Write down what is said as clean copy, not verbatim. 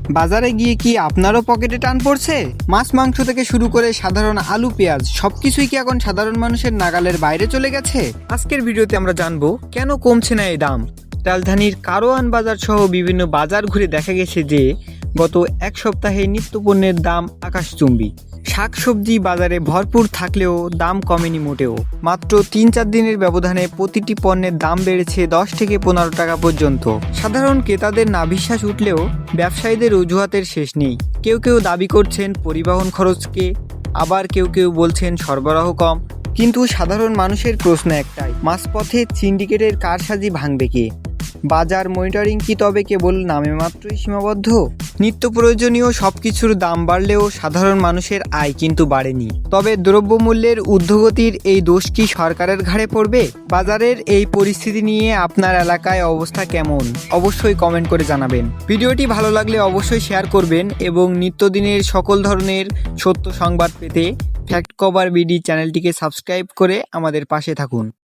বাজারে গিয়ে কি আপনারও পকেটে টান পড়ছে? মাছ মাংস থেকে শুরু করে সাধারণ আলু পেঁয়াজ সবকিছুই কি এখন সাধারণ মানুষের নাগালের বাইরে চলে গেছে? আজকের ভিডিওতে আমরা জানবো কেন কমছে না এই দাম। রাজধানীর কারওয়ান বাজার সহ বিভিন্ন বাজার ঘুরে দেখা গেছে যে গত এক সপ্তাহে নিত্যপণ্যের দাম আকাশচুম্বী। শাকসবজি বাজারে ভরপুর থাকলেও দাম কমেনি মোটেও। মাত্র ৩-৪ দিনের ব্যবধানে প্রতিটি পণ্যের দাম বেড়েছে ১০ থেকে ১৫ টাকা পর্যন্ত। সাধারণ ক্রেতাদের নাভিশ্বাস উঠলেও ব্যবসায়ীদের অজুহাতের শেষ নেই। কেউ কেউ দাবি করছেন পরিবহন খরচকে, আবার কেউ কেউ বলছেন সরবরাহ কম। কিন্তু সাধারণ মানুষের প্রশ্ন একটাই, মাঝপথে সিন্ডিকেটের কারসাজি ভাঙবে কে? বাজার মনিটরিং কি তবে কেবল নামে মাত্রই সীমাবদ্ধ? নিত্য প্রয়োজনীয় সবকিছুর দাম বাড়লেও সাধারণ মানুষের আয় কিন্তু বাড়েনি। তবে দ্রব্যমূল্যের ঊর্ধ্বগতির এই দোষ কি সরকারের ঘাড়ে পড়বে? বাজারের এই পরিস্থিতি নিয়ে আপনার এলাকায় অবস্থা কেমন অবশ্যই কমেন্ট করে জানাবেন। ভিডিওটি ভালো লাগলে অবশ্যই শেয়ার করবেন এবং নিত্যদিনের সকল ধরনের সত্য সংবাদ পেতে ফ্যাক্ট কভার বিডি চ্যানেলটিকে সাবস্ক্রাইব করে আমাদের পাশে থাকুন।